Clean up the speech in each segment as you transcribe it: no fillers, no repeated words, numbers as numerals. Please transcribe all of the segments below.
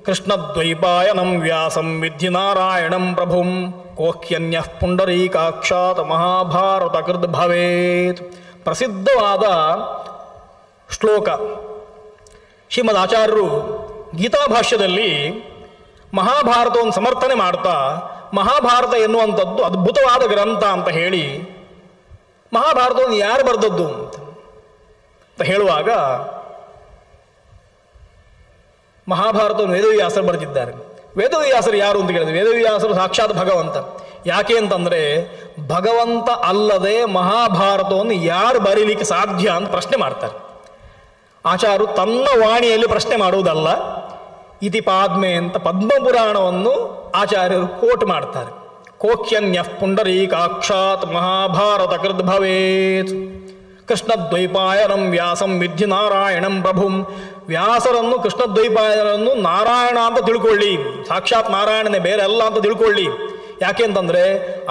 ಕೃಷ್ಣದ್ವೈಪಾಯನಂ ವ್ಯಾಸಂ ವಿದ್ಧಿ ನಾರಾಯಣಂ ಪ್ರಭುಂ ಕೋಹ್ಯನ್ಯಃ ಪುಂಡರೀಕಾಕ್ಷಾತ್ ಮಹಾಭಾರತ ಕೃದ್ ಭವೇತ್. ಪ್ರಸಿದ್ಧವಾದ ಶ್ಲೋಕ. ಶ್ರೀಮದ್ ಆಚಾರ್ಯರು ಗೀತಾಭಾಷ್ಯದಲ್ಲಿ ಮಹಾಭಾರತವನ್ನು ಸಮರ್ಥನೆ ಮಾಡ್ತಾ ಮಹಾಭಾರತ ಎನ್ನುವಂಥದ್ದು ಅದ್ಭುತವಾದ ಗ್ರಂಥ ಅಂತ ಹೇಳಿ ಮಹಾಭಾರತವನ್ನು ಯಾರು ಬರೆದದ್ದು ಅಂತ ಹೇಳುವಾಗ ಮಹಾಭಾರತವನ್ನು ವೇದವ್ಯಾಸರು ಬರೆದಿದ್ದಾರೆ. ವೇದವ್ಯಾಸರು ಯಾರು ಅಂತ ಕೇಳಿದ್ರೆ ವೇದವ್ಯಾಸರು ಸಾಕ್ಷಾತ್ ಭಗವಂತ. ಯಾಕೆ ಅಂತಂದರೆ ಭಗವಂತ ಅಲ್ಲದೆ ಮಹಾಭಾರತವನ್ನು ಯಾರು ಬರೀಲಿಕ್ಕೆ ಸಾಧ್ಯ ಅಂತ ಪ್ರಶ್ನೆ ಮಾಡ್ತಾರೆ. ಆಚಾರ್ಯರು ತನ್ನ ವಾಣಿಯಲ್ಲಿ ಪ್ರಶ್ನೆ ಮಾಡುವುದಲ್ಲ, ಇತಿ ಪಾದ್ಮೆ ಅಂತ ಪದ್ಮಪುರಾಣವನ್ನು ಆಚಾರ್ಯರು ಕೋಟ್ ಮಾಡ್ತಾರೆ. ಕೋಖ್ಯನ್ಯಃ ಪುಂಡರೀಕಾಕ್ಷಾತ್ ಮಹಾಭಾರತ ಕೃದ್ ಭವೇತ್. ಕೃಷ್ಣದ್ವೈಪಾಯನಂ ವ್ಯಾಸಂ ವಿದ್ಧಿ ನಾರಾಯಣಂ ಪ್ರಭುಂ. ವ್ಯಾಸರನ್ನು ಕೃಷ್ಣದ್ವೈಪಾಯನನ್ನು ನಾರಾಯಣ ಅಂತ ತಿಳ್ಕೊಳ್ಳಿ, ಸಾಕ್ಷಾತ್ ನಾರಾಯಣನೇ, ಬೇರೆ ಅಲ್ಲ ಅಂತ ತಿಳ್ಕೊಳ್ಳಿ. ಯಾಕೆ ಅಂತಂದರೆ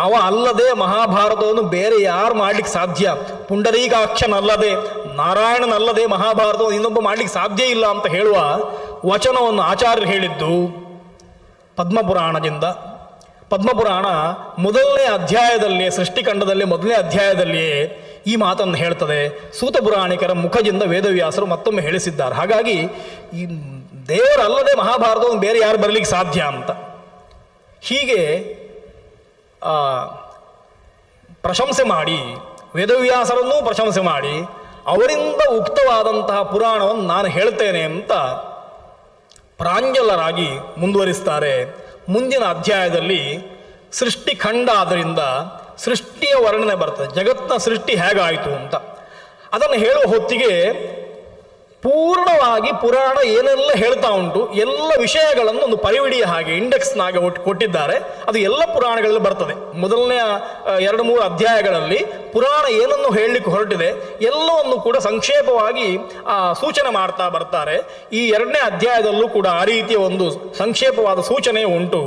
ಅವ ಅಲ್ಲದೆ ಮಹಾಭಾರತವನ್ನು ಬೇರೆ ಯಾರು ಮಾಡ್ಲಿಕ್ಕೆ ಸಾಧ್ಯ? ಪುಂಡರೀಕಾಕ್ಷನಲ್ಲದೆ ನಾರಾಯಣನಲ್ಲದೆ ಮಹಾಭಾರತವನ್ನು ಇನ್ನೊಬ್ಬ ಮಾಡ್ಲಿಕ್ಕೆ ಸಾಧ್ಯ ಇಲ್ಲ ಅಂತ ಹೇಳುವ ವಚನವನ್ನು ಆಚಾರ್ಯರು ಹೇಳಿದ್ದು ಪದ್ಮಪುರಾಣದಿಂದ. ಪದ್ಮಪುರಾಣ ಮೊದಲನೇ ಅಧ್ಯಾಯದಲ್ಲಿಯೇ, ಸೃಷ್ಟಿಖಂಡದಲ್ಲಿ ಮೊದಲನೇ ಅಧ್ಯಾಯದಲ್ಲಿಯೇ ಈ ಮಾತನ್ನು ಹೇಳ್ತದೆ. ಸೂತ ಪುರಾಣಿಕರ ಮುಖದಿಂದ ವೇದವ್ಯಾಸರು ಮತ್ತೊಮ್ಮೆ ಹೇಳಿಸಿದ್ದಾರೆ. ಹಾಗಾಗಿ ಈ ದೇವರಲ್ಲದೆ ಮಹಾಭಾರತವನ್ನು ಬೇರೆ ಯಾರು ಬರಲಿಕ್ಕೆ ಸಾಧ್ಯ ಅಂತ ಹೀಗೆ ಪ್ರಶಂಸೆ ಮಾಡಿ, ವೇದವ್ಯಾಸರನ್ನೂ ಪ್ರಶಂಸೆ ಮಾಡಿ ಅವರಿಂದ ಉಕ್ತವಾದಂತಹ ಪುರಾಣವನ್ನು ನಾನು ಹೇಳ್ತೇನೆ ಅಂತ ಪ್ರಾಂಜಲರಾಗಿ ಮುಂದುವರಿಸ್ತಾರೆ. ಮುಂದಿನ ಅಧ್ಯಾಯದಲ್ಲಿ ಸೃಷ್ಟಿಖಂಡ ಆದ್ದರಿಂದ ಸೃಷ್ಟಿಯ ವರ್ಣನೆ ಬರ್ತದೆ, ಜಗತ್ತಿನ ಸೃಷ್ಟಿ ಹೇಗಾಯಿತು ಅಂತ. ಅದನ್ನು ಹೇಳುವ ಹೊತ್ತಿಗೆ ಪೂರ್ಣವಾಗಿ ಪುರಾಣ ಏನೆಲ್ಲ ಹೇಳ್ತಾ ಉಂಟು, ಎಲ್ಲ ವಿಷಯಗಳನ್ನು ಒಂದು ಪರಿವಿಡಿಯ ಹಾಗೆ ಇಂಡೆಕ್ಸ್ನಾಗೆ ಕೊಟ್ಟಿದ್ದಾರೆ. ಅದು ಎಲ್ಲ ಪುರಾಣಗಳಲ್ಲಿ ಬರ್ತದೆ. ಮೊದಲನೆಯ 2-3 ಅಧ್ಯಾಯಗಳಲ್ಲಿ ಪುರಾಣ ಏನನ್ನು ಹೇಳಲಿಕ್ಕೆ ಹೊರಟಿದೆ ಎಲ್ಲವನ್ನು ಕೂಡ ಸಂಕ್ಷೇಪವಾಗಿ ಸೂಚನೆ ಮಾಡ್ತಾ ಬರ್ತಾರೆ. ಈ 2ನೇ ಅಧ್ಯಾಯದಲ್ಲೂ ಕೂಡ ಆ ರೀತಿಯ ಒಂದು ಸಂಕ್ಷೇಪವಾದ ಸೂಚನೆ ಉಂಟು.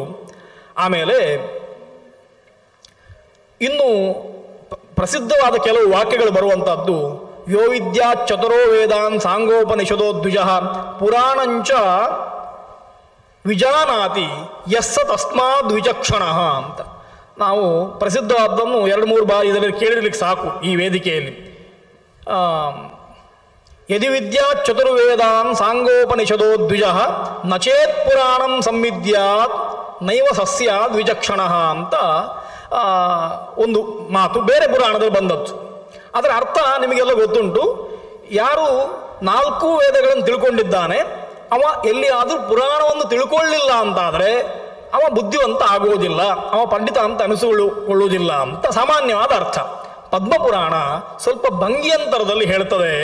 ಆಮೇಲೆ ಇನ್ನು ಪ್ರಸಿದ್ಧವಾದ ಕೆಲವು ವಾಕ್ಯಗಳು ಬರುವಂಥದ್ದು. ಯೋ ವಿದ್ಯಾ ಚತುರೋ ವೇದಾನ್ ಸಾಂಗೋಪನಿಷದೋ ದ್ವಿಜಃ ಪುರಾಣಂಚ ವಿಜಾನಾತಿ ಯಸ್ಸ ತಸ್ಮಾದ್ ವಿಚಕ್ಷಣಃ ಅಂತ. ನಾವು ಪ್ರಸಿದ್ಧವಾದನ್ನು 2-3 ಬಾರಿ ಇದರಲ್ಲಿ ಕೇಳಿರ್ಲಿಕ್ಕೆ ಸಾಕು ಈ ವೇದಿಕೆಯಲ್ಲಿ. ಯದಿ ವಿದ್ಯಾ ಚತುರ್ವೇದಾನ್ ಸಾಂಗೋಪನಿಷದೋ ದ್ವಿಜಃ ನಚೇತ್ ಪುರಾಣಂ ಸಂವಿದ್ಯಾತ್ ನೈವ ಸಸ್ಯಾದ್ ವಿಚಕ್ಷಣಃ ಅಂತ ಒಂದು ಮಾತು ಬೇರೆ ಪುರಾಣದಲ್ಲಿ ಬಂದದ್ದು. ಅದರ ಅರ್ಥ ನಿಮಗೆಲ್ಲ ಗೊತ್ತುಂಟು. ಯಾರು 4 ವೇದಗಳನ್ನು ತಿಳ್ಕೊಂಡಿದ್ದಾನೆ ಅವ ಎಲ್ಲಿಯಾದರೂ ಪುರಾಣವನ್ನು ತಿಳ್ಕೊಳ್ಳಿಲ್ಲ ಅಂತಾದರೆ ಅವ ಬುದ್ಧಿವಂತ ಆಗುವುದಿಲ್ಲ, ಅವ ಪಂಡಿತ ಅಂತ ಅನಿಸಿಕೊಳ್ಳುವುದಿಲ್ಲ ಅಂತ ಸಾಮಾನ್ಯವಾದ ಅರ್ಥ. ಪದ್ಮಪುರಾಣ ಸ್ವಲ್ಪ ಭಂಗಿಯಂತರದಲ್ಲಿ ಹೇಳ್ತದೆ.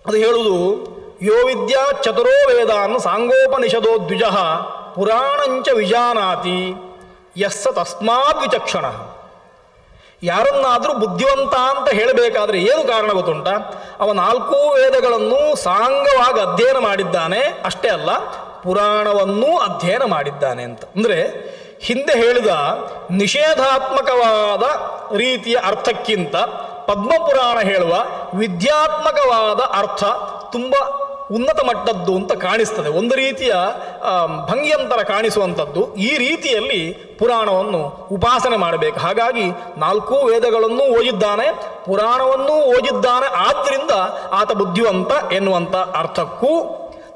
ಅದು ಹೇಳುವುದು ಯೋ ವಿದ್ಯಾ ಚತುರೋ ವೇದಾನ್ ಸಾಂಗೋಪನಿಷದೋ ದ್ವಿಜಃ ಪುರಾಣಂಚ ವಿಜಾನಾತಿ ಯಸ್ಸ ತಸ್ಮಾದ್ ವಿಚಕ್ಷಣ. ಯಾರನ್ನಾದರೂ ಬುದ್ಧಿವಂತ ಅಂತ ಹೇಳಬೇಕಾದ್ರೆ ಏನು ಕಾರಣ ಗೊತ್ತುಂಟ? ಅವ 4 ವೇದಗಳನ್ನು ಸಾಂಗವಾಗಿ ಅಧ್ಯಯನ ಮಾಡಿದ್ದಾನೆ, ಅಷ್ಟೇ ಅಲ್ಲ ಪುರಾಣವನ್ನೂ ಅಧ್ಯಯನ ಮಾಡಿದ್ದಾನೆ ಅಂತ. ಅಂದರೆ ಹಿಂದೆ ಹೇಳಿದ ನಿಷೇಧಾತ್ಮಕವಾದ ರೀತಿಯ ಅರ್ಥಕ್ಕಿಂತ ಪದ್ಮಪುರಾಣ ಹೇಳುವ ವಿದ್ಯಾತ್ಮಕವಾದ ಅರ್ಥ ತುಂಬ ಉನ್ನತ ಮಟ್ಟದ್ದು ಅಂತ ಕಾಣಿಸ್ತದೆ. ಒಂದು ರೀತಿಯ ಭಂಗಿಯಂತರ ಕಾಣಿಸುವಂಥದ್ದು. ಈ ರೀತಿಯಲ್ಲಿ ಪುರಾಣವನ್ನು ಉಪಾಸನೆ ಮಾಡಬೇಕು. ಹಾಗಾಗಿ 4 ವೇದಗಳನ್ನು ಓದಿದ್ದಾನೆ, ಪುರಾಣವನ್ನೂ ಓದಿದ್ದಾನೆ, ಆದ್ದರಿಂದ ಆತ ಬುದ್ಧಿವಂತ ಎನ್ನುವಂಥ ಅರ್ಥಕ್ಕೂ,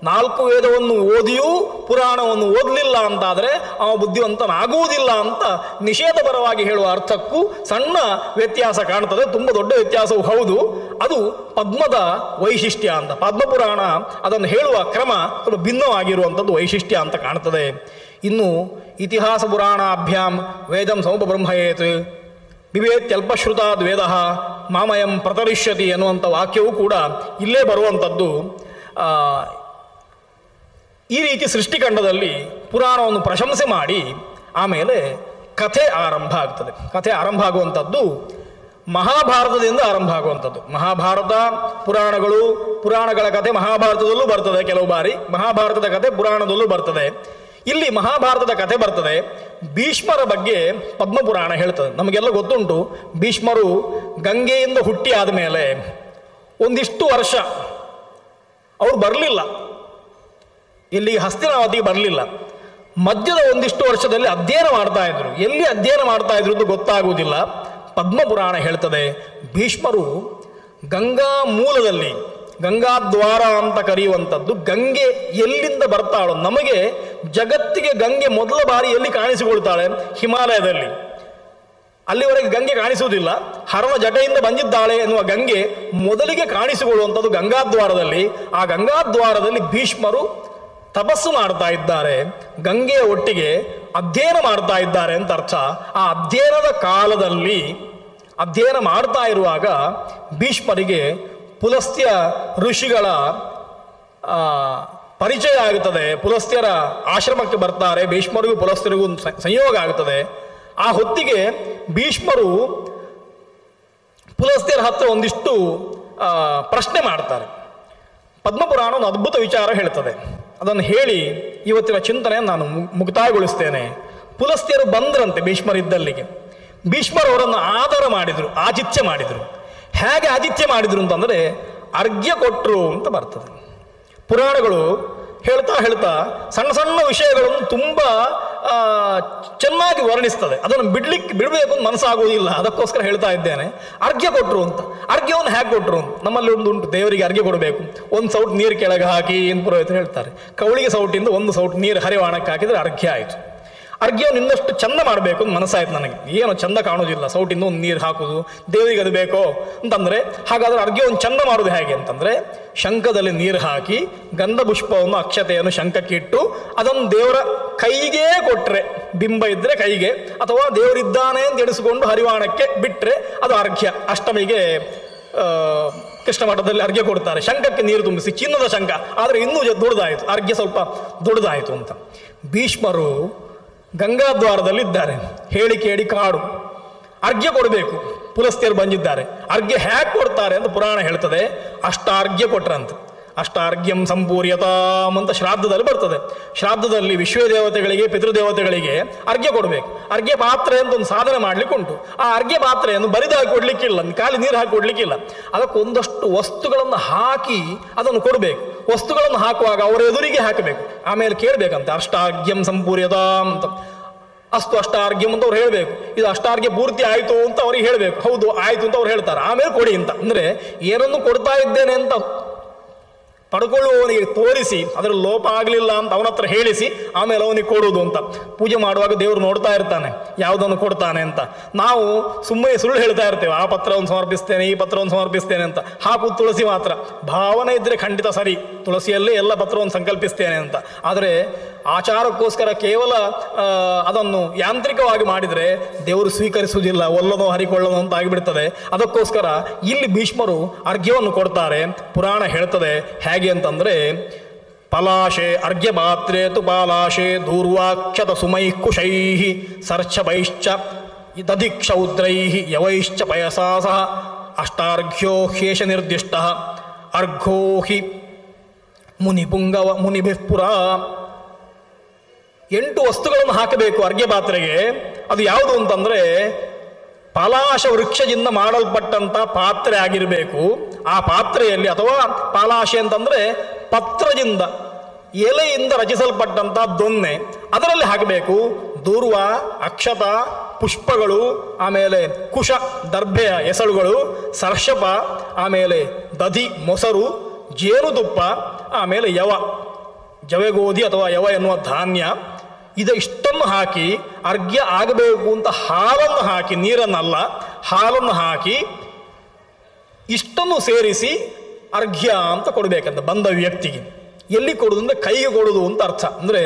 4 ವೇದವನ್ನು ಓದಿಯೂ ಪುರಾಣವನ್ನು ಓದಲಿಲ್ಲ ಅಂತಾದರೆ ಅವ ಬುದ್ಧಿವಂತನಾಗುವುದಿಲ್ಲ ಅಂತ ನಿಷೇಧಪರವಾಗಿ ಹೇಳುವ ಅರ್ಥಕ್ಕೂ ಸಣ್ಣ ವ್ಯತ್ಯಾಸ ಕಾಣ್ತದೆ. ತುಂಬ ದೊಡ್ಡ ವ್ಯತ್ಯಾಸವೂ ಹೌದು. ಅದು ಪದ್ಮದ ವೈಶಿಷ್ಟ್ಯ ಅಂತ. ಪದ್ಮಪುರಾಣ ಅದನ್ನು ಹೇಳುವ ಕ್ರಮ ಸ್ವಲ್ಪ ಭಿನ್ನವಾಗಿರುವಂಥದ್ದು ವೈಶಿಷ್ಟ್ಯ ಅಂತ ಕಾಣ್ತದೆ. ಇನ್ನು ಇತಿಹಾಸ ಪುರಾಣಾಭ್ಯಾಂ ವೇದಂ ಸಮುಪಬ್ರಹ್ಮಯೇತ್ ಬಿಭೇತ್ಯಲ್ಪಶ್ರುತಾದ್ ವೇದ ಮಾಮಯಂ ಪ್ರತರಿಷ್ಯತಿ ಎನ್ನುವಂಥ ವಾಕ್ಯವೂ ಕೂಡ ಇಲ್ಲೇ ಬರುವಂಥದ್ದು. ಈ ರೀತಿ ಸೃಷ್ಟಿಖಂಡದಲ್ಲಿ ಪುರಾಣವನ್ನು ಪ್ರಶಂಸೆ ಮಾಡಿ ಆಮೇಲೆ ಕಥೆ ಆರಂಭ ಆಗ್ತದೆ. ಕಥೆ ಆರಂಭ ಆಗುವಂಥದ್ದು ಮಹಾಭಾರತದಿಂದ ಆರಂಭ ಆಗುವಂಥದ್ದು. ಮಹಾಭಾರತ ಪುರಾಣಗಳು, ಪುರಾಣಗಳ ಕಥೆ ಮಹಾಭಾರತದಲ್ಲೂ ಬರ್ತದೆ, ಕೆಲವು ಬಾರಿ ಮಹಾಭಾರತದ ಕಥೆ ಪುರಾಣದಲ್ಲೂ ಬರ್ತದೆ. ಇಲ್ಲಿ ಮಹಾಭಾರತದ ಕಥೆ ಬರ್ತದೆ. ಭೀಷ್ಮರ ಬಗ್ಗೆ ಪದ್ಮಪುರಾಣ ಹೇಳ್ತದೆ. ನಮಗೆಲ್ಲ ಗೊತ್ತುಂಟು, ಭೀಷ್ಮರು ಗಂಗೆಯಿಂದ ಹುಟ್ಟಿ ಆದಮೇಲೆ ಒಂದಿಷ್ಟು ವರ್ಷ ಅವರು ಬರಲಿಲ್ಲ. ಇಲ್ಲಿಗೆ ಹಸ್ತಿನಾವತಿಗೆ ಬರಲಿಲ್ಲ. ಮಧ್ಯದ ಒಂದಿಷ್ಟು ವರ್ಷದಲ್ಲಿ ಅಧ್ಯಯನ ಮಾಡ್ತಾ ಇದ್ರು. ಎಲ್ಲಿ ಅಧ್ಯಯನ ಮಾಡ್ತಾ ಇದ್ರು ಅಂತ ಗೊತ್ತಾಗುವುದಿಲ್ಲ. ಪದ್ಮಪುರಾಣ ಹೇಳ್ತದೆ, ಭೀಷ್ಮರು ಗಂಗಾ ಮೂಲದಲ್ಲಿ, ಗಂಗಾದ್ವಾರ ಅಂತ ಕರೆಯುವಂಥದ್ದು, ಗಂಗೆ ಎಲ್ಲಿಂದ ಬರ್ತಾಳೋ, ನಮಗೆ ಜಗತ್ತಿಗೆ ಗಂಗೆ ಮೊದಲ ಬಾರಿ ಎಲ್ಲಿ ಕಾಣಿಸಿಕೊಳ್ತಾಳೆ? ಹಿಮಾಲಯದಲ್ಲಿ. ಅಲ್ಲಿವರೆಗೆ ಗಂಗೆ ಕಾಣಿಸುವುದಿಲ್ಲ. ಹರಣ ಜಟೆಯಿಂದ ಬಂದಿದ್ದಾಳೆ ಎನ್ನುವ ಗಂಗೆ ಮೊದಲಿಗೆ ಕಾಣಿಸಿಕೊಳ್ಳುವಂಥದ್ದು ಗಂಗಾದ್ವಾರದಲ್ಲಿ. ಆ ಗಂಗಾದ್ವಾರದಲ್ಲಿ ಭೀಷ್ಮರು ತಪಸ್ಸು ಮಾಡ್ತಾ ಇದ್ದಾರೆ, ಗಂಗೆಯ ಒಟ್ಟಿಗೆ ಅಧ್ಯಯನ ಮಾಡ್ತಾ ಇದ್ದಾರೆ ಅಂತ ಅರ್ಥ. ಆ ಅಧ್ಯಯನದ ಕಾಲದಲ್ಲಿ, ಅಧ್ಯಯನ ಮಾಡ್ತಾ ಇರುವಾಗ ಭೀಷ್ಮರಿಗೆ ಪುಲಸ್ತ್ಯ ಋಷಿಗಳ ಪರಿಚಯ ಆಗುತ್ತದೆ. ಪುಲಸ್ತ್ಯರ ಆಶ್ರಮಕ್ಕೆ ಬರ್ತಾರೆ. ಭೀಷ್ಮರಿಗೂ ಪುಲಸ್ತ್ಯರಿಗೂ ಸಂಯೋಗ ಆಗುತ್ತದೆ. ಆ ಹೊತ್ತಿಗೆ ಭೀಷ್ಮರು ಪುಲಸ್ತ್ಯರ ಹತ್ರ ಒಂದಿಷ್ಟು ಪ್ರಶ್ನೆ ಮಾಡ್ತಾರೆ. ಪದ್ಮಪುರಾಣ ಒಂದು ಅದ್ಭುತ ವಿಚಾರ ಹೇಳ್ತದೆ. ಅದನ್ನು ಹೇಳಿ ಇವತ್ತಿನ ಚಿಂತನೆಯನ್ನು ನಾನು ಮುಕ್ತಾಯಗೊಳಿಸ್ತೇನೆ. ಪುಲಸ್ತ್ಯರು ಬಂದ್ರಂತೆ ಭೀಷ್ಮರಿದ್ದಲ್ಲಿಗೆ. ಭೀಷ್ಮರು ಅವರನ್ನು ಆದರ ಮಾಡಿದರು, ಆತಿಥ್ಯ ಮಾಡಿದರು. ಹೇಗೆ ಆತಿಥ್ಯ ಮಾಡಿದರು ಅಂತಂದರೆ ಅರ್ಘ್ಯ ಕೊಟ್ಟರು ಅಂತ ಬರ್ತದೆ. ಪುರಾಣಗಳು ಹೇಳ್ತಾ ಹೇಳ್ತಾ ಸಣ್ಣ ಸಣ್ಣ ವಿಷಯಗಳನ್ನು ತುಂಬ ಚೆನ್ನಾಗಿ ವರ್ಣಿಸ್ತದೆ. ಅದನ್ನು ಬಿಡಬೇಕು ಅಂತ ಮನಸ್ಸಾಗುವುದಿಲ್ಲ. ಅದಕ್ಕೋಸ್ಕರ ಹೇಳ್ತಾ ಇದ್ದೇನೆ. ಅರ್ಘ್ಯ ಕೊಟ್ಟರು ಅಂತ. ಅರ್ಘ್ಯವನ್ನು ಹೇಗೆ ಕೊಟ್ಟರು? ನಮ್ಮಲ್ಲಿ ಒಂದು ಉಂಟು, ದೇವರಿಗೆ ಅರ್ಘ್ಯ ಕೊಡಬೇಕು. ಒಂದು ಸೌಟ್ ನೀರು ಕೆಳಗೆ ಹಾಕಿ ಏನು ಪುರೋಹಿತರು ಹೇಳ್ತಾರೆ. ಕವಳಿಗೆ ಸೌಟಿಂದ ಒಂದು ಸೌಟ್ ನೀರು ಹರಿವಾಣಕ್ಕೆ ಹಾಕಿದರೆ ಅರ್ಘ್ಯ ಆಯಿತು. ಅರ್ಘ್ಯವನ್ನು ಇನ್ನಷ್ಟು ಚಂದ ಮಾಡಬೇಕು ಅಂತ ಮನಸ್ಸಾಯ್ತು ನನಗೆ. ಏನು ಚಂದ ಕಾಣೋದಿಲ್ಲ, ಸೌಟಿಂದ ಒಂದು ನೀರು ಹಾಕೋದು, ದೇವರಿಗೆ ಅದು ಬೇಕೋ ಅಂತಂದರೆ. ಹಾಗಾದರೆ ಅರ್ಘ್ಯವನ್ನು ಚಂದ ಮಾಡೋದು ಹೇಗೆ ಅಂತಂದರೆ, ಶಂಖದಲ್ಲಿ ನೀರು ಹಾಕಿ ಗಂಧ ಪುಷ್ಪವನ್ನು, ಅಕ್ಷತೆಯನ್ನು ಶಂಖಕ್ಕೆ ಇಟ್ಟು ಅದನ್ನು ದೇವರ ಕೈಗೇ ಕೊಟ್ಟರೆ, ಬಿಂಬ ಇದ್ದರೆ ಕೈಗೆ, ಅಥವಾ ದೇವರಿದ್ದಾನೆ ಅಂತ ಎಣಿಸಿಕೊಂಡು ಹರಿವಾಣಕ್ಕೆ ಬಿಟ್ಟರೆ ಅದು ಅರ್ಘ್ಯ. ಅಷ್ಟಮಿಗೆ ಕೃಷ್ಣ ಮಠದಲ್ಲಿ ಅರ್ಘ್ಯ ಕೊಡ್ತಾರೆ. ಶಂಖಕ್ಕೆ ನೀರು ತುಂಬಿಸಿ, ಚಿನ್ನದ ಶಂಖ, ಆದರೆ ಇನ್ನೂ ದೊಡ್ಡದಾಯಿತು, ಅರ್ಘ್ಯ ಸ್ವಲ್ಪ ದೊಡ್ಡದಾಯಿತು ಅಂತ. ಭೀಷ್ಮರು ಗಂಗಾದ್ವಾರದಲ್ಲಿದ್ದಾರೆ. ಹೇಳಿ ಕೇಳಿ ಕಾಡು. ಅರ್ಘ್ಯ ಕೊಡಬೇಕು. ಪುಲಸ್ತ್ಯರು ಬಂದಿದ್ದಾರೆ. ಅರ್ಘ್ಯ ಹೇಗೆ ಕೊಡ್ತಾರೆ ಅಂತ ಪುರಾಣ ಹೇಳ್ತದೆ. ಅಷ್ಟಾರ್ಘ್ಯ ಕೊಟ್ರಂತೆ. ಅಷ್ಟಾರ್ಘ್ಯಂ ಸಂಪೂರ್ಯತಾಮ್ ಅಂತ ಶ್ರಾದ್ದದಲ್ಲಿ ಬರ್ತದೆ. ಶ್ರಾದ್ದದಲ್ಲಿ ವಿಶ್ವದೇವತೆಗಳಿಗೆ, ಪಿತೃದೇವತೆಗಳಿಗೆ ಅರ್ಘ್ಯ ಕೊಡಬೇಕು. ಅರ್ಘ್ಯ ಪಾತ್ರೆ ಅಂತ ಒಂದು ಸಾಧನೆ ಮಾಡ್ಲಿಕ್ಕೆ ಉಂಟು. ಆ ಅರ್ಘ್ಯ ಪಾತ್ರೆಯನ್ನು ಬರಿದಾಗಿ ಕೊಡ್ಲಿಕ್ಕಿಲ್ಲ, ಖಾಲಿ ನೀರು ಹಾಕಿ ಕೊಡ್ಲಿಕ್ಕಿಲ್ಲ. ಅದಕ್ಕೊಂದಷ್ಟು ವಸ್ತುಗಳನ್ನು ಹಾಕಿ ಅದನ್ನು ಕೊಡಬೇಕು. ವಸ್ತುಗಳನ್ನು ಹಾಕುವಾಗ ಅವರ ಎದುರಿಗೆ ಹಾಕಬೇಕು. ಆಮೇಲೆ ಕೇಳಬೇಕಂತೆ ಅಷ್ಟಾರ್ಘ್ಯಂ ಸಂಪೂರ್ಯತಾಮ್ ಅಂತ. ಅಷ್ಟು ಅಷ್ಟಾರ್ಘ್ಯಂ ಅಂತ ಅವ್ರು ಹೇಳಬೇಕು. ಇದು ಅಷ್ಟಾರ್ಘ್ಯ ಪೂರ್ತಿ ಆಯಿತು ಅಂತ ಅವ್ರಿಗೆ ಹೇಳಬೇಕು. ಹೌದು ಆಯಿತು ಅಂತ ಅವ್ರು ಹೇಳ್ತಾರೆ. ಆಮೇಲೆ ಕೊಡಿ ಅಂತ. ಅಂದರೆ ಏನನ್ನು ಕೊಡ್ತಾ ಇದ್ದೇನೆ ಅಂತ ಪಡ್ಕೊಳ್ಳುವವನಿಗೆ ತೋರಿಸಿ ಅದರಲ್ಲಿ ಲೋಪ ಆಗಲಿಲ್ಲ ಅಂತ ಅವನ ಹತ್ರ ಹೇಳಿಸಿ ಆಮೇಲೆ ಅವನಿಗೆ ಕೊಡುವುದು ಅಂತ. ಪೂಜೆ ಮಾಡುವಾಗ ದೇವರು ನೋಡ್ತಾ ಇರ್ತಾನೆ ಯಾವುದನ್ನು ಕೊಡ್ತಾನೆ ಅಂತ. ನಾವು ಸುಮ್ಮನೆ ಸುಳ್ಳು ಹೇಳ್ತಾ ಇರ್ತೇವೆ, ಆ ಪತ್ರವನ್ನು ಸಮರ್ಪಿಸ್ತೇನೆ, ಈ ಪತ್ರವನ್ನು ಸಮರ್ಪಿಸ್ತೇನೆ ಅಂತ. ಹಾಕುವುದು ತುಳಸಿ ಮಾತ್ರ. ಭಾವನೆ ಇದ್ದರೆ ಖಂಡಿತ ಸರಿ, ತುಳಸಿಯಲ್ಲೇ ಎಲ್ಲ ಪತ್ರವನ್ನು ಸಂಕಲ್ಪಿಸ್ತೇನೆ ಅಂತ. ಆದರೆ ಆಚಾರಕ್ಕೋಸ್ಕರ ಕೇವಲ ಅದನ್ನು ಯಾಂತ್ರಿಕವಾಗಿ ಮಾಡಿದರೆ ದೇವರು ಸ್ವೀಕರಿಸುವುದಿಲ್ಲ, ಒಲ್ಲನೋ ಹರಿಕೊಳ್ಳೋದು ಅಂತ ಆಗಿಬಿಡ್ತದೆ. ಅದಕ್ಕೋಸ್ಕರ ಇಲ್ಲಿ ಭೀಷ್ಮರು ಅರ್ಘ್ಯವನ್ನು ಕೊಡ್ತಾರೆ. ಪುರಾಣ ಹೇಳ್ತದೆ ಹೇಗೆ ಅಂತಂದರೆ, ಪಲಾಶೆ ಅರ್ಘ್ಯ ಪಾತ್ರೆ ತು ಪಾಲಾಶೆ ದೂರ್ವಾಕ್ಷತ ಸುಮೈ ಕುಶೈ ಸರ್ಚಪೈಶ್ಚ ದಧಿಕ್ಷೌದ್ರೈ ಯವೈಶ್ಚ ಪಯಸಾ ಸಹ ಅಷ್ಟಾರ್ಘ್ಯೋ ಹ್ಯೇಷ ನಿರ್ದಿಷ್ಟ ಅರ್ಘೋ ಹಿ ಮುನಿಪುಂಗವ ಮುನಿಭಿಃಪುರ. 8 ವಸ್ತುಗಳನ್ನು ಹಾಕಬೇಕು ಅರ್ಘ್ಯ ಪಾತ್ರೆಗೆ. ಅದು ಯಾವುದು ಅಂತಂದರೆ ಪಲಾಶ ವೃಕ್ಷದಿಂದ ಮಾಡಲ್ಪಟ್ಟಂಥ ಪಾತ್ರೆ ಆಗಿರಬೇಕು. ಆ ಪಾತ್ರೆಯಲ್ಲಿ, ಅಥವಾ ಪಾಲಾಶೆ ಅಂತಂದರೆ ಪತ್ರದಿಂದ, ಎಲೆಯಿಂದ ರಚಿಸಲ್ಪಟ್ಟಂಥ ದೊನ್ನೆ, ಅದರಲ್ಲಿ ಹಾಕಬೇಕು. ದೂರ್ವ, ಅಕ್ಷತ, ಪುಷ್ಪಗಳು, ಆಮೇಲೆ ಕುಶ ದರ್ಭೆಯ ಎಸಳುಗಳು, ಸರ್ಷಪ, ಆಮೇಲೆ ದಧಿ ಮೊಸರು, ಜೇನುತುಪ್ಪ, ಆಮೇಲೆ ಜವೆಗೋಧಿ ಅಥವಾ ಯವ ಎನ್ನುವ ಧಾನ್ಯ, ಇಷ್ಟನ್ನು ಹಾಕಿ ಅರ್ಘ್ಯ ಆಗಬೇಕು ಅಂತ ಹಾಲನ್ನು ಹಾಕಿ, ನೀರನ್ನಲ್ಲ ಹಾಲನ್ನು ಹಾಕಿ ಇಷ್ಟನ್ನು ಸೇರಿಸಿ ಅರ್ಘ್ಯ ಅಂತ ಕೊಡಬೇಕಂತ ಬಂದ ವ್ಯಕ್ತಿಗೆ. ಎಲ್ಲಿ ಕೊಡೋದು ಅಂದರೆ ಕೈಗೆ ಕೊಡೋದು ಅಂತ ಅರ್ಥ. ಅಂದರೆ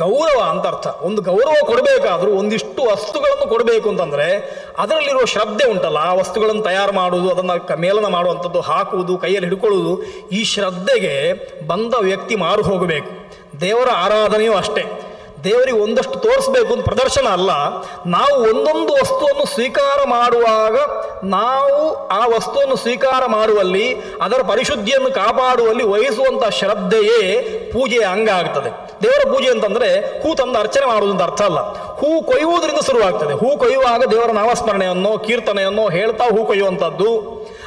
ಗೌರವ ಅಂತ ಅರ್ಥ. ಒಂದು ಗೌರವ ಕೊಡಬೇಕಾದ್ರೂ ಒಂದಿಷ್ಟು ವಸ್ತುಗಳನ್ನು ಕೊಡಬೇಕು ಅಂತಂದರೆ ಅದರಲ್ಲಿರುವ ಶ್ರದ್ಧೆ ಉಂಟಲ್ಲ, ಆ ವಸ್ತುಗಳನ್ನು ತಯಾರು ಮಾಡುವುದು, ಅದನ್ನು ಮೇಲನ ಮಾಡುವಂಥದ್ದು, ಹಾಕುವುದು, ಕೈಯಲ್ಲಿ ಹಿಡ್ಕೊಳ್ಳುವುದು, ಈ ಶ್ರದ್ಧೆಗೆ ಬಂದ ವ್ಯಕ್ತಿ ಮಾರು ಹೋಗಬೇಕು. ದೇವರ ಆರಾಧನೆಯೂ ಅಷ್ಟೇ. ದೇವರಿಗೆ ಒಂದಷ್ಟು ತೋರಿಸ್ಬೇಕು ಅಂತ ಪ್ರದರ್ಶನ ಅಲ್ಲ. ನಾವು ಒಂದೊಂದು ವಸ್ತುವನ್ನು ಸ್ವೀಕಾರ ಮಾಡುವಾಗ ನಾವು ಆ ವಸ್ತುವನ್ನು ಸ್ವೀಕಾರ ಮಾಡುವಲ್ಲಿ, ಅದರ ಪರಿಶುದ್ಧಿಯನ್ನು ಕಾಪಾಡುವಲ್ಲಿ ವಹಿಸುವಂಥ ಶ್ರದ್ಧೆಯೇ ಪೂಜೆಯ ಅಂಗ ಆಗ್ತದೆ. ದೇವರ ಪೂಜೆ ಅಂತಂದರೆ ಹೂ ತಂದು ಅರ್ಚನೆ ಮಾಡುವುದು ಅಂತ ಅರ್ಥ ಅಲ್ಲ. ಹೂ ಕೊಯ್ಯುವುದರಿಂದ ಶುರುವಾಗ್ತದೆ. ಹೂ ಕೊಯ್ಯುವಾಗ ದೇವರ ನಾಮಸ್ಮರಣೆಯನ್ನೋ ಕೀರ್ತನೆಯನ್ನೋ ಹೇಳ್ತಾ ಹೂ ಕೊಯ್ಯುವಂಥದ್ದು.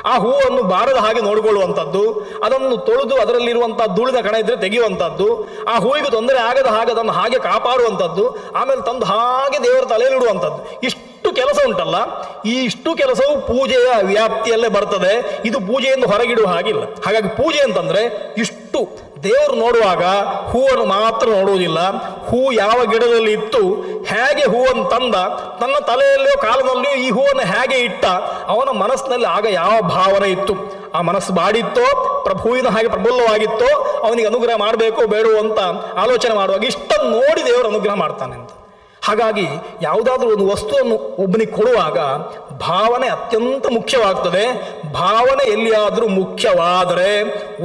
ಆ ಹೂವನ್ನು ಬಾರದ ಹಾಗೆ ನೋಡಿಕೊಳ್ಳುವಂಥದ್ದು, ಅದನ್ನು ತೊಳೆದು ಅದರಲ್ಲಿರುವಂಥ ಧೂಳಿನ ಕಣ ಇದ್ರೆ ತೆಗೆಯುವಂಥದ್ದು, ಆ ಹೂವಿಗೆ ತೊಂದರೆ ಆಗದ ಹಾಗೆ ಅದನ್ನು ಹಾಗೆ ಕಾಪಾಡುವಂಥದ್ದು, ಆಮೇಲೆ ತಂದು ಹಾಗೆ ದೇವರ ತಲೆಯಲ್ಲಿಡುವಂಥದ್ದು. ಇಷ್ಟು ಕೆಲಸ ಉಂಟಲ್ಲ, ಈ ಇಷ್ಟು ಕೆಲಸವು ಪೂಜೆಯ ವ್ಯಾಪ್ತಿಯಲ್ಲೇ ಬರ್ತದೆ. ಇದು ಪೂಜೆಯಿಂದ ಹೊರಗಿಡುವ ಹಾಗಿಲ್ಲ. ಹಾಗಾಗಿ ಪೂಜೆ ಅಂತಂದ್ರೆ ಇಷ್ಟು ದೇವರು ನೋಡುವಾಗ ಹೂವನ್ನು ಮಾತ್ರ ನೋಡುವುದಿಲ್ಲ. ಹೂ ಯಾವ ಗಿಡದಲ್ಲಿ ಇತ್ತು, ಹೇಗೆ ಹೂವನ್ನು ತಂದ, ತನ್ನ ತಲೆಯಲ್ಲಿಯೋ ಕಾಲದಲ್ಲಿಯೋ ಈ ಹೂವನ್ನು ಹೇಗೆ ಇಟ್ಟ, ಅವನ ಮನಸ್ಸಿನಲ್ಲಿ ಆಗ ಯಾವ ಭಾವನೆ ಇತ್ತು, ಆ ಮನಸ್ಸು ಬಾಡಿತ್ತೋ, ಹೂವಿನ ಹಾಗೆ ಪ್ರಫುಲ್ಲವಾಗಿತ್ತೋ, ಅವನಿಗೆ ಅನುಗ್ರಹ ಮಾಡಬೇಕೋ ಬೇಡೋ ಅಂತ ಆಲೋಚನೆ ಮಾಡುವಾಗ ಇಷ್ಟನ್ನು ನೋಡಿ ದೇವರು ಅನುಗ್ರಹ ಮಾಡ್ತಾನೆ ಅಂತ. ಹಾಗಾಗಿ ಯಾವುದಾದ್ರೂ ಒಂದು ವಸ್ತುವನ್ನು ಒಬ್ಬನಿಗೆ ಕೊಡುವಾಗ ಭಾವನೆ ಅತ್ಯಂತ ಮುಖ್ಯವಾಗ್ತದೆ. ಭಾವನೆ ಎಲ್ಲಿಯಾದರೂ ಮುಖ್ಯವಾದರೆ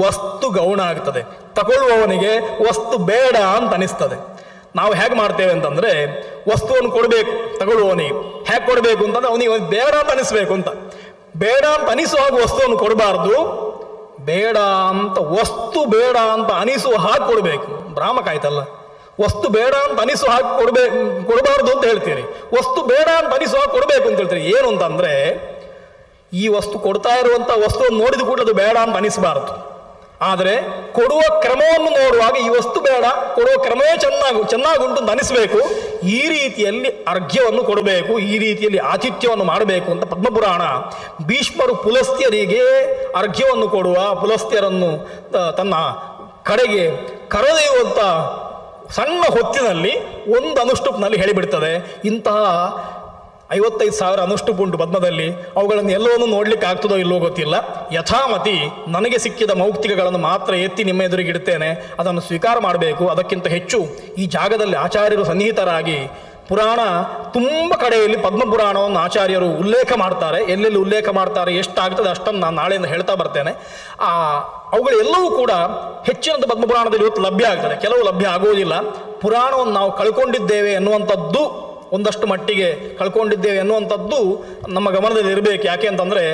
ವಸ್ತು ಗೌಣ ಆಗ್ತದೆ. ತಗೊಳ್ಳುವವನಿಗೆ ವಸ್ತು ಬೇಡ ಅಂತ ಅನಿಸ್ತದೆ. ನಾವು ಹೇಗೆ ಮಾಡ್ತೇವೆ ಅಂತಂದ್ರೆ, ವಸ್ತುವನ್ನು ಕೊಡಬೇಕು ತಗೊಳ್ಳುವವನಿಗೆ, ಹೇಗೆ ಕೊಡಬೇಕು ಅಂತಂದ್ರೆ ಅವನಿಗೆ ಬೇಡ ಅಂತ ಅನಿಸ್ಬೇಕು ಅಂತ. ಬೇಡ ಅಂತ ಅನಿಸುವಾಗ ವಸ್ತುವನ್ನು ಕೊಡಬಾರ್ದು, ಬೇಡ ಅಂತ ವಸ್ತು ಬೇಡ ಅಂತ ಅನಿಸುವ ಹಾಗೆ ಕೊಡಬೇಕು. ಭ್ರಾಮಕ ಆಯ್ತಲ್ಲ. ವಸ್ತು ಬೇಡ ಅಂತ ಅನಿಸುವ ಹಾಗೆ ಕೊಡಬಾರ್ದು ಅಂತ ಹೇಳ್ತೀರಿ, ವಸ್ತು ಬೇಡ ಅಂತ ಅನಿಸುವ ಹಾಗೆ ಕೊಡಬೇಕು ಅಂತ ಹೇಳ್ತೀರಿ. ಏನು ಅಂತಂದ್ರೆ, ಈ ವಸ್ತು ಕೊಡ್ತಾ ಇರುವಂಥ ವಸ್ತುವನ್ನು ನೋಡಿದ ಕೂಡ ಅದು ಬೇಡ ಅಂತ ಅನಿಸಬಾರದು. ಆದರೆ ಕೊಡುವ ಕ್ರಮವನ್ನು ನೋಡುವಾಗ ಈ ವಸ್ತು ಬೇಡ, ಕೊಡುವ ಕ್ರಮವೇ ಚೆನ್ನಾಗುಂಟು ಅಂತ ಅನಿಸ್ಬೇಕು. ಈ ರೀತಿಯಲ್ಲಿ ಅರ್ಘ್ಯವನ್ನು ಕೊಡಬೇಕು, ಈ ರೀತಿಯಲ್ಲಿ ಆತಿಥ್ಯವನ್ನು ಮಾಡಬೇಕು ಅಂತ ಪದ್ಮಪುರಾಣ ಭೀಷ್ಮರು ಪುಲಸ್ತ್ಯರಿಗೆ ಅರ್ಘ್ಯವನ್ನು ಕೊಡುವ, ಪುಲಸ್ತ್ಯರನ್ನು ತನ್ನ ಕಡೆಗೆ ಕರೆದೊಯ್ಯುವಂಥ ಸಣ್ಣ ಹೊತ್ತಿನಲ್ಲಿ ಒಂದು ಅನುಷ್ಠುಪ್ನಲ್ಲಿ ಹೇಳಿಬಿಡ್ತದೆ. ಇಂತಹ 55,000 ಅನುಷ್ಠುಪ್ ಉಂಟು ಪದ್ಮದಲ್ಲಿ. ಅವುಗಳನ್ನು ಎಲ್ಲವನ್ನೂ ನೋಡ್ಲಿಕ್ಕೆ ಆಗ್ತದೋ ಇಲ್ಲವೋ ಗೊತ್ತಿಲ್ಲ. ಯಥಾಮತಿ ನನಗೆ ಸಿಕ್ಕಿದ ಮೌಕ್ತಿಕಗಳನ್ನು ಮಾತ್ರ ಎತ್ತಿ ನಿಮ್ಮ ಎದುರಿಗೆ ಇಡ್ತೇನೆ, ಅದನ್ನು ಸ್ವೀಕಾರ ಮಾಡಬೇಕು. ಅದಕ್ಕಿಂತ ಹೆಚ್ಚು ಈ ಜಾಗದಲ್ಲಿ ಆಚಾರ್ಯರು ಸನ್ನಿಹಿತರಾಗಿ ಪುರಾಣ ತುಂಬ ಕಡೆಯಲ್ಲಿ ಪದ್ಮಪುರಾಣವನ್ನು ಆಚಾರ್ಯರು ಉಲ್ಲೇಖ ಮಾಡ್ತಾರೆ. ಎಲ್ಲೆಲ್ಲಿ ಉಲ್ಲೇಖ ಮಾಡ್ತಾರೆ, ಎಷ್ಟಾಗ್ತದೆ ಅಷ್ಟನ್ನು ನಾನು ನಾಳೆಯಿಂದ ಹೇಳ್ತಾ ಬರ್ತೇನೆ. ಅವುಗಳೆಲ್ಲವೂ ಕೂಡ ಹೆಚ್ಚಿನದು ಪದ್ಮಪುರಾಣದಲ್ಲಿ ಇವತ್ತು ಲಭ್ಯ ಆಗ್ತದೆ, ಕೆಲವು ಲಭ್ಯ ಆಗುವುದಿಲ್ಲ. ಪುರಾಣವನ್ನು ನಾವು ಕಳ್ಕೊಂಡಿದ್ದೇವೆ ಎನ್ನುವಂಥದ್ದು, ಒಂದಷ್ಟು ಮಟ್ಟಿಗೆ ಕಳ್ಕೊಂಡಿದ್ದೇವೆ ಎನ್ನುವಂಥದ್ದು ನಮ್ಮ ಗಮನದಲ್ಲಿ ಇರಬೇಕು. ಯಾಕೆ ಅಂತಂದರೆ,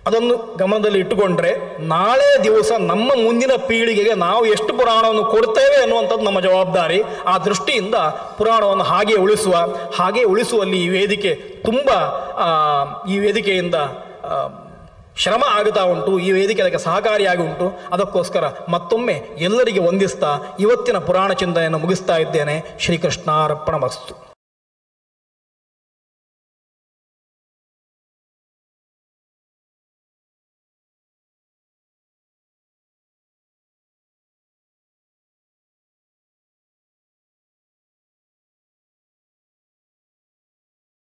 ಅದನ್ನು ಗಮನದಲ್ಲಿ ಇಟ್ಟುಕೊಂಡ್ರೆ ನಾಳೆ ದಿವಸ ನಮ್ಮ ಮುಂದಿನ ಪೀಳಿಗೆಗೆ ನಾವು ಎಷ್ಟು ಪುರಾಣವನ್ನು ಕೊಡ್ತೇವೆ ಎನ್ನುವಂಥದ್ದು ನಮ್ಮ ಜವಾಬ್ದಾರಿ. ಆ ದೃಷ್ಟಿಯಿಂದ ಪುರಾಣವನ್ನು ಹಾಗೆ ಉಳಿಸುವಲ್ಲಿ ಈ ವೇದಿಕೆ ತುಂಬ ಈ ವೇದಿಕೆಯಿಂದ ಶ್ರಮ ಆಗುತ್ತಾ ಉಂಟು. ಈ ವೇದಿಕೆ ಅದಕ್ಕೆ ಸಹಕಾರಿಯಾಗಿ ಉಂಟು. ಅದಕ್ಕೋಸ್ಕರ ಮತ್ತೊಮ್ಮೆ ಎಲ್ಲರಿಗೆ ವಂದಿಸ್ತಾ ಇವತ್ತಿನ ಪುರಾಣ ಚಿಂತನೆಯನ್ನು ಮುಗಿಸ್ತಾ ಇದ್ದೇನೆ. ಶ್ರೀಕೃಷ್ಣಾರ್ಪಣಮಸ್ತು.